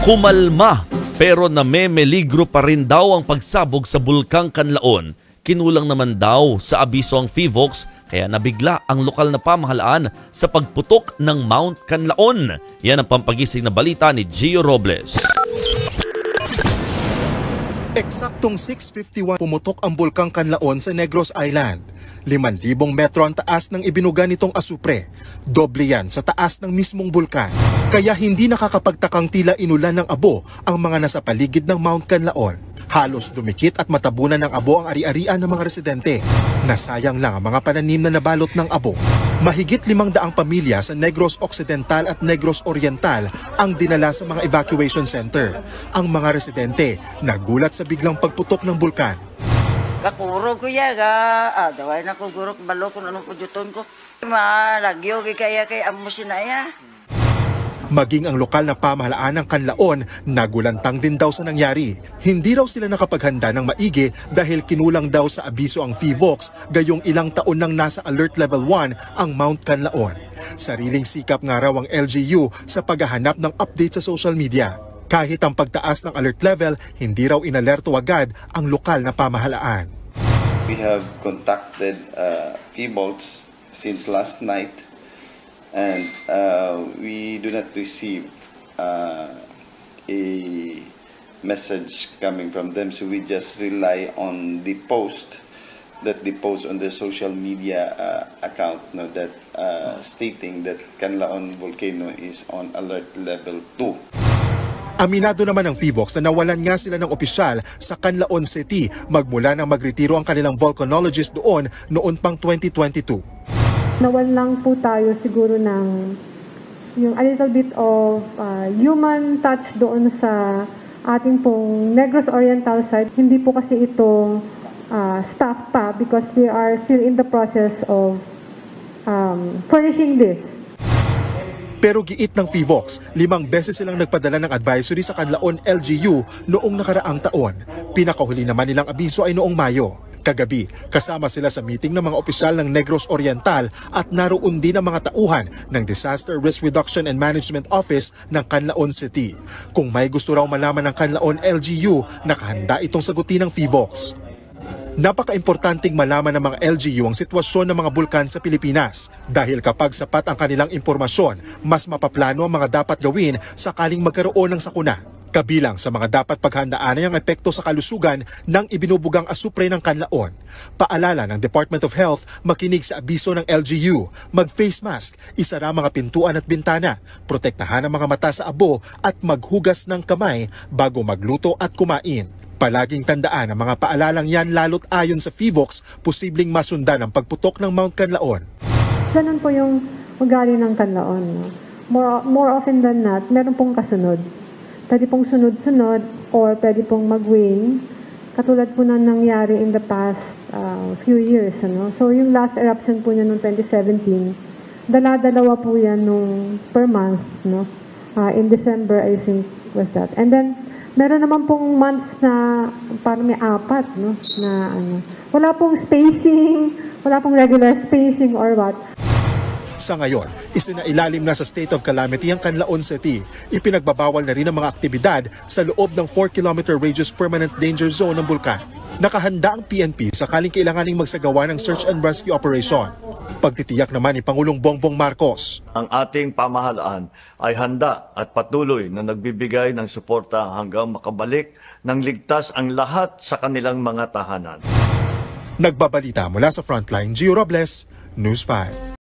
Kumalma pero namemeligro pa rin daw ang pagsabog sa Bulkang Kanlaon. Kinulang naman daw sa abiso ang PHIVOLCS kaya nabigla ang lokal na pamahalaan sa pagputok ng Mount Kanlaon. Yan ang pampagising na balita ni Gio Robles. Eksaktong 6:51 pumutok ang Bulkang Kanlaon sa Negros Island. 5,000 metro ang taas ng ibinuga nitong asupre. Doble yan sa taas ng mismong bulkan. Kaya hindi nakakapagtakang tila inulan ng abo ang mga nasa paligid ng Mount Kanlaon. Halos dumikit at matabunan ng abo ang ari-arian ng mga residente. Nasayang lang ang mga pananim na nabalot ng abo. Mahigit 500 pamilya sa Negros Occidental at Negros Oriental ang dinala sa mga evacuation center. Ang mga residente nagulat sa biglang pagputok ng bulkan. Kakuro ko yaga, daway na ko gurok balo kung anong pujuton ko. Malagyo kaya kay amo sinaya. Maging ang lokal na pamahalaan ng Kanlaon, nagulantang din daw sa nangyari. Hindi raw sila nakapaghanda ng maigi dahil kinulang daw sa abiso ang PHIVOLCS gayong ilang taon nang nasa Alert Level 1 ang Mount Kanlaon. Sariling sikap nga raw ang LGU sa paghahanap ng update sa social media. Kahit ang pagtaas ng alert level, hindi raw inalerto agad ang lokal na pamahalaan. We have contacted PHIVOLCS since last night and we do not receive a message coming from them, so we just rely on the post that they post on their social media account that stating that Kanlaon volcano is on alert level 2. Aminado naman ang PHIVOLCS na nawalan nga sila ng opisyal sa Kanlaon City magmula nang magretiro ang kanilang volcanologist doon noon pang 2022. Nawalan lang po tayo siguro ng yung a little bit of human touch doon sa ating pong Negros Oriental side. Hindi po kasi ito staff pa because we are still in the process of furnishing this. Pero giit ng PHIVOLCS, 5 beses silang nagpadala ng advisory sa Kanlaon LGU noong nakaraang taon. Pinakahuli naman nilang abiso ay noong Mayo. Kagabi, kasama sila sa meeting ng mga opisyal ng Negros Oriental at naroon din ang mga tauhan ng Disaster Risk Reduction and Management Office ng Kanlaon City. Kung may gusto raw malaman ng Kanlaon LGU, nakahanda itong sagutin ng PHIVOLCS. Napaka-importanting malaman ng mga LGU ang sitwasyon ng mga bulkan sa Pilipinas dahil kapag sapat ang kanilang impormasyon, mas mapaplano ang mga dapat gawin sakaling magkaroon ng sakuna. Kabilang sa mga dapat paghandaan ay ang epekto sa kalusugan ng ibinubugang asupre ng Kanlaon. Paalala ng Department of Health, makinig sa abiso ng LGU, mag-face mask, isara mga pintuan at bintana, protektahan ang mga mata sa abo at maghugas ng kamay bago magluto at kumain. Palaging tandaan ang mga paalalang yan lalo't ayon sa PHIVOLCS, posibleng masundan ang pagputok ng Mount Kanlaon. Ganun po yung ugali ng Kanlaon. No? More often than not, meron pong kasunod. Pwede pong sunod-sunod or pwede pong mag-wane. Katulad po na nangyari in the past few years. Ano? So yung last eruption po niya noong 2017, dala-dalawa po yan nung per month. No? In December, I think, was that. And then, meron naman pong months na parang may 4, no? Na ano. Wala pong spacing, wala pong regular spacing or what. Sa ngayon, isinailalim na sa state of calamity ang Kanlaon City. Ipinagbabawal na rin ang mga aktibidad sa loob ng 4-kilometer radius permanent danger zone ng bulkan. Nakahanda ang PNP sakaling kailanganing magsagawa ng search and rescue operation. Pagtitiyak naman ni Pangulong Bongbong Marcos. Ang ating pamahalaan ay handa at patuloy na nagbibigay ng suporta hanggang makabalik ng ligtas ang lahat sa kanilang mga tahanan. Nagbabalita mula sa Frontline, Gio Robles, News 5.